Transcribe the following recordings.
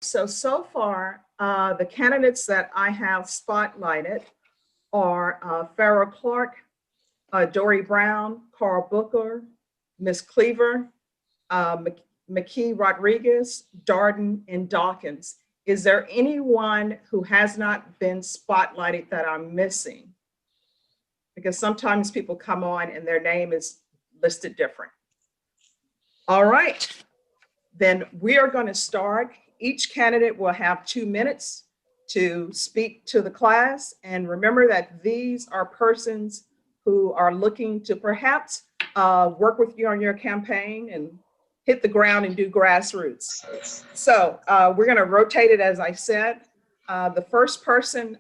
So far, the candidates that I have spotlighted are Farrell Clark, Dory Brown, Carl Booker, Miss Cleaver, McKee Rodriguez, Darden, and Dawkins. Is there anyone who has not been spotlighted that I'm missing? Because sometimes people come on and their name is listed different. All right, then we are going to start. Each candidate will have 2 minutes to speak to the class. And remember that these are persons who are looking to perhaps work with you on your campaign and hit the ground and do grassroots. So we're going to rotate it, as I said. The first person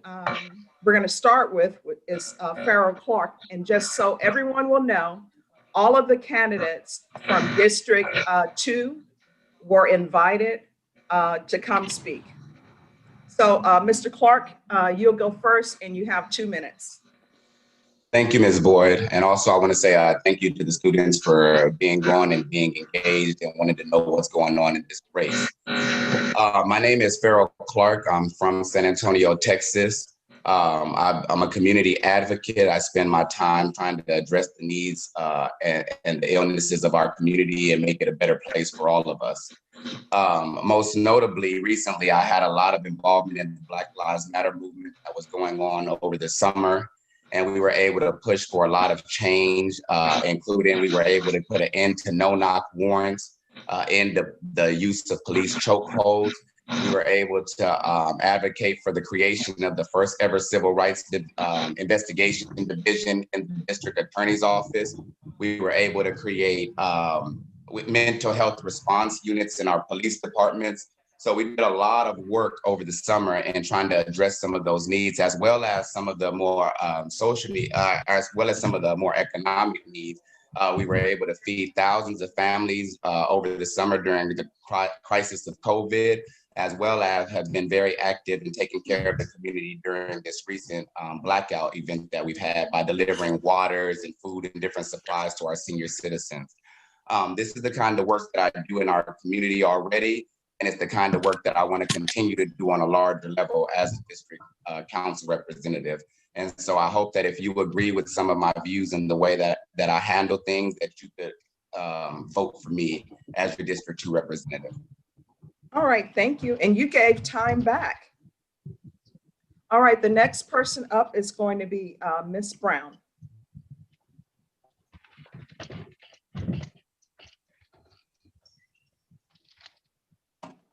we're going to start with is Farrell Clark. And just so everyone will know, all of the candidates from District 2 were invited to come speak. So Mr. Clark, you'll go first and you have 2 minutes. Thank you, Ms. Boyd. And also I want to say thank you to the students for being on and being engaged and wanting to know what's going on in this race. My name is Farrell Clark. I'm from San Antonio, Texas. I'm a community advocate. I spend my time trying to address the needs and the illnesses of our community and make it a better place for all of us. Most notably, recently, I had a lot of involvement in the Black Lives Matter movement that was going on over the summer. And we were able to push for a lot of change, including we were able to put an end to no-knock warrants, end the use of police chokeholds. We were able to advocate for the creation of the first ever civil rights investigation division in the district attorney's office. We were able to create mental health response units in our police departments. So we did a lot of work over the summer in trying to address some of those needs, as well as some of the more socially, as well as some of the more economic needs. We were able to feed thousands of families over the summer during the crisis of COVID, as well as have been very active in taking care of the community during this recent blackout event that we've had by delivering waters and food and different supplies to our senior citizens. This is the kind of work that I do in our community already. And it's the kind of work that I want to continue to do on a larger level as a district council representative. And so I hope that if you agree with some of my views and the way that I handle things, that you could vote for me as your District 2 representative. All right, thank you. And you gave time back. All right, the next person up is going to be Ms. Brown.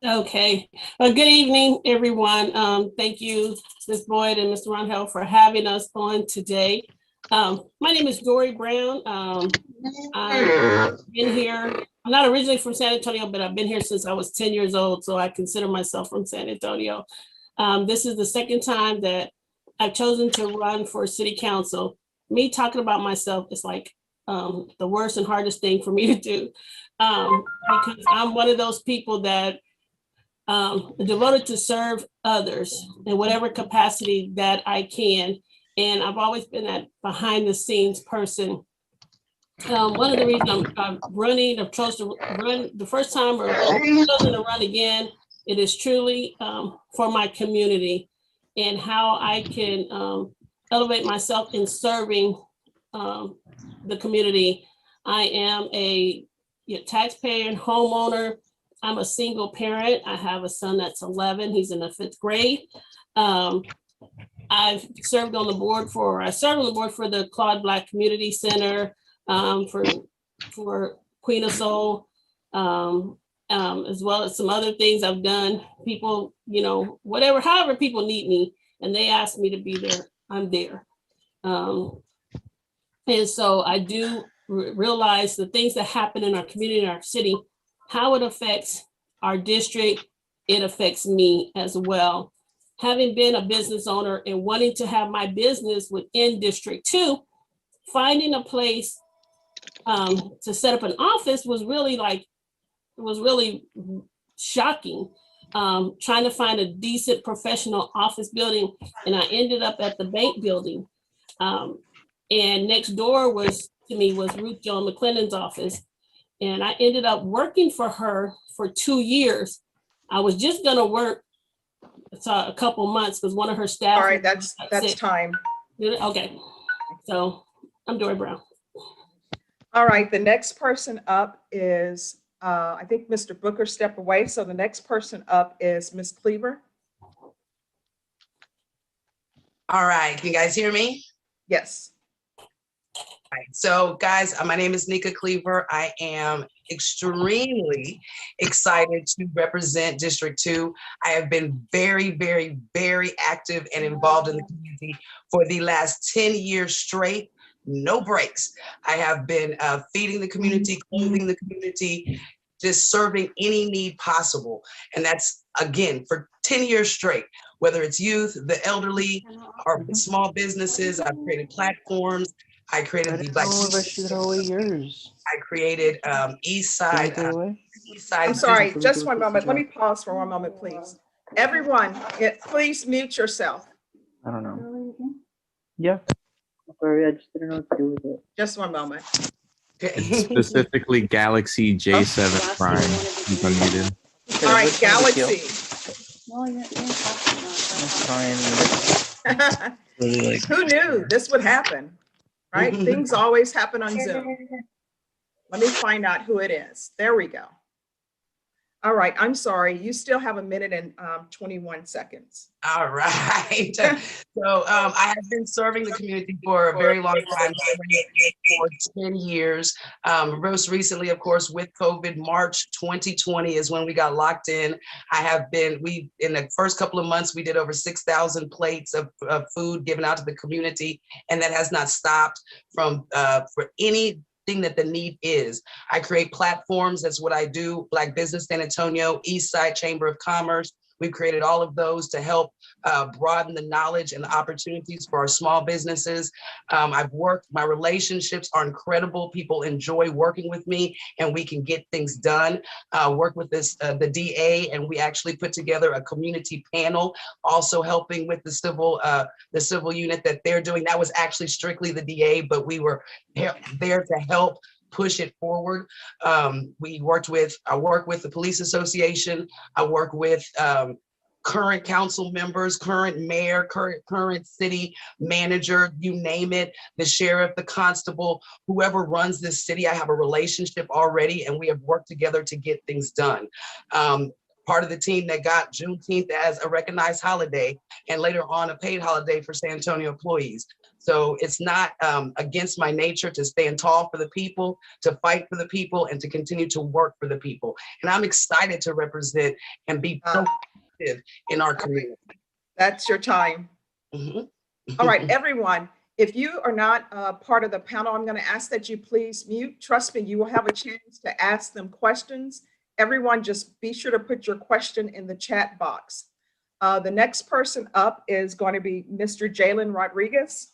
Okay. Good evening, everyone. Thank you, Ms. Boyd and Mr. Ronhell, for having us on today. My name is Dory Brown. I've been here. I'm not originally from San Antonio, but I've been here since I was 10 years old, so I consider myself from San Antonio. This is the second time that I've chosen to run for city council. Me talking about myself is like the worst and hardest thing for me to do, because I'm one of those people that devoted to serve others in whatever capacity that I can. And I've always been that behind the scenes person. One of the reasons I'm running, I've chosen to run the first time or chosen to run again, it is truly for my community and how I can elevate myself in serving the community. I am a taxpayer and homeowner. I'm a single parent. I have a son that's 11. He's in the 5th grade. I've served on the board for, the Claude Black Community Center, for Queen of Soul, as well as some other things I've done. People, however people need me and they ask me to be there, I'm there. And so I do realize the things that happen in our community, in our city, how it affects our district, it affects me as well. Having been a business owner and wanting to have my business within District 2, finding a place to set up an office was really shocking. Trying to find a decent professional office building, and I ended up at the bank building. And next door to me was Ruth Joan McClennan's office. And I ended up working for her for 2 years I was just gonna work a couple months because one of her staff. All right, that's sick. time. Okay, so I'm Dory Brown. All right, the next person up is, I think Mr. Booker stepped away. So the next person up is Ms. Cleaver. All right, can you guys hear me? Yes. All right. So guys, my name is Nika Cleaver. I am extremely excited to represent District 2. I have been very, very, very active and involved in the community for the last 10 years straight, no breaks. I have been feeding the community, clothing the community, just serving any need possible. And that's, again, for 10 years straight, whether it's youth, the elderly, or small businesses. I've created platforms. I created the Black. I created East Side. I'm sorry, just one moment. Let me pause for one moment, please. Everyone, please mute yourself. I don't know. Yeah. Sorry, I just didn't know what to do with it. Just one moment. Specifically Galaxy J7 Prime. He's unmuted. All right, Galaxy. Who knew this would happen, right? Things always happen on Zoom. Let me find out who it is. There we go. All right, I'm sorry. You still have 1 minute and 21 seconds. All right. So I have been serving the community for a very long time, for 10 years. Most recently, of course, with COVID, March 2020 is when we got locked in. In the first couple of months, we did over 6,000 plates of food given out to the community, and that has not stopped for any that the need is. I create platforms. That's what I do. Black Business San Antonio, East Side Chamber of Commerce. We've created all of those to help broaden the knowledge and the opportunities for our small businesses. My relationships are incredible. People enjoy working with me and we can get things done. Work with the DA, and we actually put together a community panel, also helping with the civil unit that they're doing. That was actually strictly the DA, but we were there to help push it forward. I work with the police association. I work with current council members, current mayor, current city manager, you name it, the sheriff, the constable, whoever runs this city. I have a relationship already, and we have worked together to get things done. Part of the team that got Juneteenth as a recognized holiday, and later on a paid holiday for San Antonio employees. So it's not against my nature to stand tall for the people, to fight for the people, and to continue to work for the people. And I'm excited to represent and be proactive in our community. That's your time. All right, everyone, if you are not part of the panel, I'm going to ask that you please mute. Trust me, you will have a chance to ask them questions. Everyone, just be sure to put your question in the chat box. The next person up is going to be Mr. Jalen Rodriguez.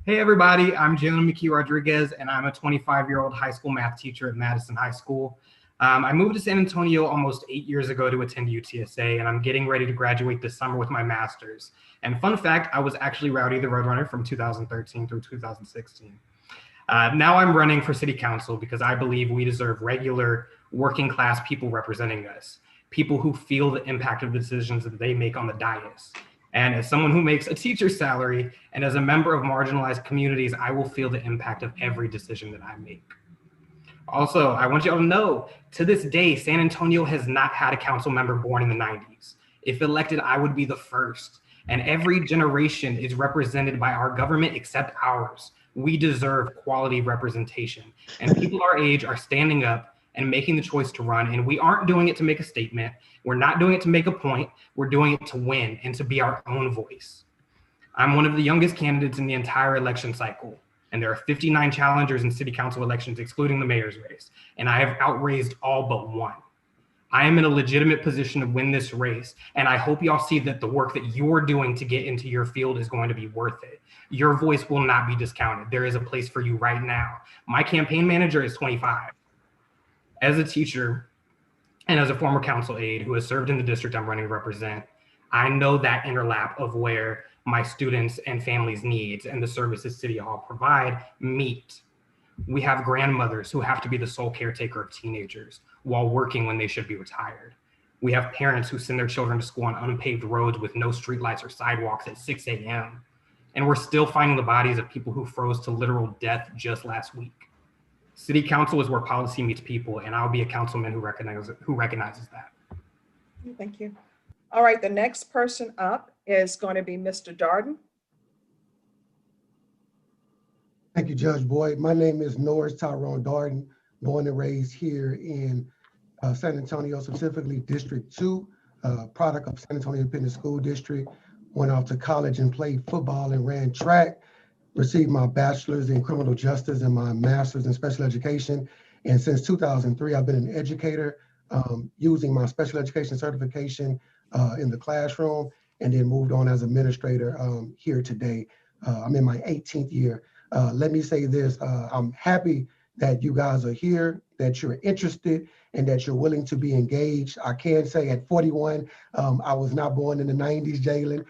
Hey everybody, I'm Jalen McKee Rodriguez, and I'm a 25-year-old high school math teacher at Madison High School. I moved to San Antonio almost 8 years ago to attend UTSA, and I'm getting ready to graduate this summer with my master's. And fun fact, I was actually Rowdy the Roadrunner from 2013 through 2016. Now I'm running for city council because I believe we deserve regular working class people representing us, people who feel the impact of the decisions that they make on the dais. And as someone who makes a teacher's salary and as a member of marginalized communities, I will feel the impact of every decision that I make. Also, I want you all to know, to this day, San Antonio has not had a council member born in the 90s. If elected, I would be the first. And every generation is represented by our government except ours. We deserve quality representation. And people our age are standing up and making the choice to run. And we aren't doing it to make a statement. We're not doing it to make a point. We're doing it to win and to be our own voice. I'm one of the youngest candidates in the entire election cycle. And there are 59 challengers in city council elections, excluding the mayor's race. And I have outraised all but one. I am in a legitimate position to win this race. And I hope y'all see that the work that you're doing to get into your field is going to be worth it. Your voice will not be discounted. There is a place for you right now. My campaign manager is 25. As a teacher and as a former council aide who has served in the district I'm running to represent, I know that interlap of where my students and families' needs and the services City Hall provide meet. We have grandmothers who have to be the sole caretaker of teenagers while working when they should be retired. We have parents who send their children to school on unpaved roads with no streetlights or sidewalks at 6 a.m. And we're still finding the bodies of people who froze to literal death just last week. City council is where policy meets people, and I'll be a councilman who recognizes that. Thank you. All right, the next person up is going to be Mr. Darden. Thank you, Judge Boyd. My name is Norris Tyrone Darden, born and raised here in San Antonio, specifically District 2, product of San Antonio Independent School District. Went off to college and played football and ran track. Received my bachelor's in criminal justice and my master's in special education. And since 2003, I've been an educator using my special education certification in the classroom, and then moved on as administrator here today. I'm in my 18th year. Let me say this, I'm happy that you guys are here, that you're interested, and that you're willing to be engaged. I can say at 41, I was not born in the 90s, Jalen,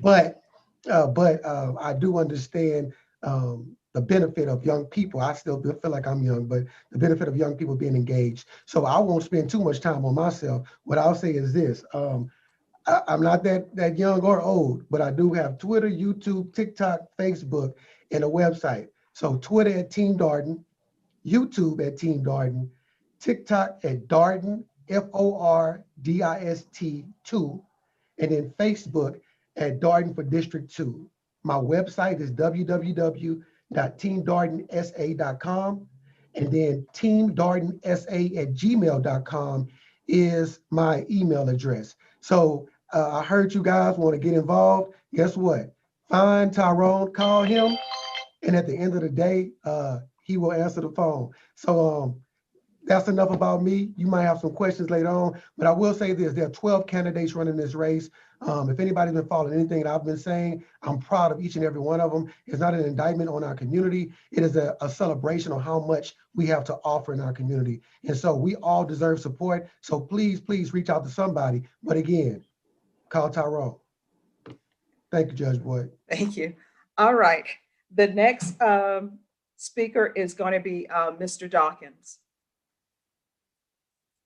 but I do understand the benefit of young people. I still feel like I'm young, but the benefit of young people being engaged. So I won't spend too much time on myself. What I'll say is this, I'm not that young or old, but I do have Twitter, YouTube, TikTok, Facebook, and a website. So Twitter at Team Darden, YouTube at Team Darden, TikTok at Darden, FORDIST 2, and then Facebook at Darden for District 2. My website is www.teamdardensa.com, and then teamdardensa@gmail.com is my email address. So I heard you guys want to get involved. Guess what? Find Tyrone, call him, and at the end of the day, he will answer the phone. So that's enough about me. You might have some questions later on, but I will say this, there are 12 candidates running this race. If anybody's been following anything that I've been saying, I'm proud of each and every one of them. It's not an indictment on our community. It is a celebration of how much we have to offer in our community. And so we all deserve support. So please, please reach out to somebody. But again, call Tyrone. Thank you, Judge Boyd. Thank you. All right. The next speaker is going to be Mr. Dawkins.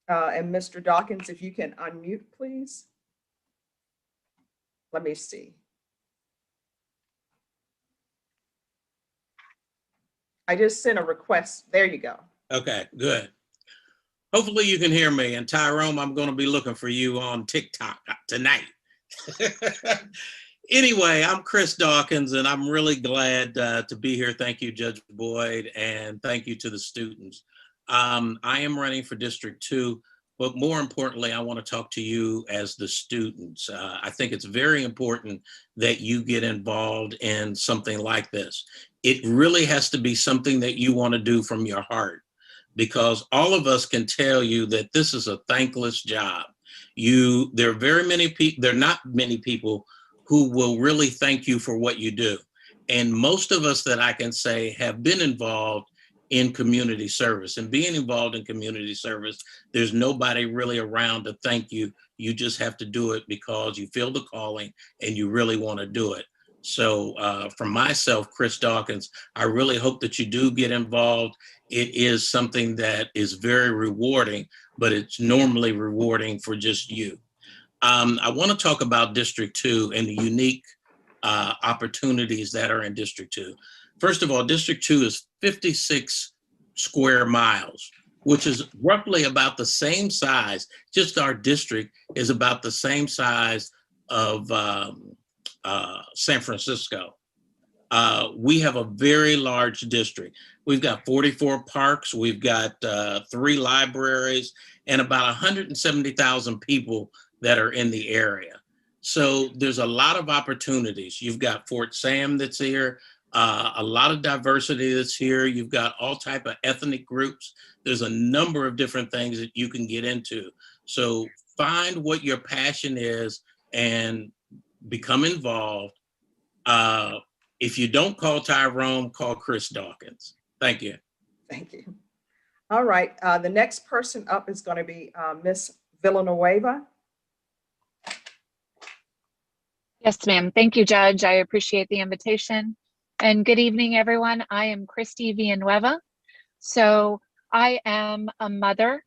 And Mr. Dawkins, if you can unmute, please. Let me see. I just sent a request. There you go. Okay, good. Hopefully you can hear me. And Tyrone, I'm going to be looking for you on TikTok tonight. Anyway, I'm Chris Dawkins, and I'm really glad to be here. Thank you, Judge Boyd, and thank you to the students. I am running for District 2, but more importantly, I want to talk to you as the students. I think it's very important that you get involved in something like this. It really has to be something that you want to do from your heart, because all of us can tell you that this is a thankless job. There are not many people who will really thank you for what you do. And most of us that I can say have been involved in community service, and being involved in community service, there's nobody really around to thank you. You just have to do it because you feel the calling and you really want to do it. So for myself, Chris Dawkins, I really hope that you do get involved. It is something that is very rewarding, but it's normally rewarding for just you. I want to talk about District 2 and the unique opportunities that are in District 2. First of all, District 2 is 56 square miles, which is roughly about the same size. Just our district is about the same size of San Francisco. We have a very large district. We've got 44 parks, we've got 3 libraries, and about 170,000 people that are in the area. So there's a lot of opportunities. You've got Fort Sam that's here, a lot of diversity that's here. You've got all type of ethnic groups. There's a number of different things that you can get into. So find what your passion is and become involved. If you don't call Tyrone, call Chris Dawkins. Thank you. Thank you. All right. The next person up is going to be Miss Villanueva. Yes, ma'am. Thank you, Judge. I appreciate the invitation. And good evening, everyone. I am Christy Villanueva. So I am a mother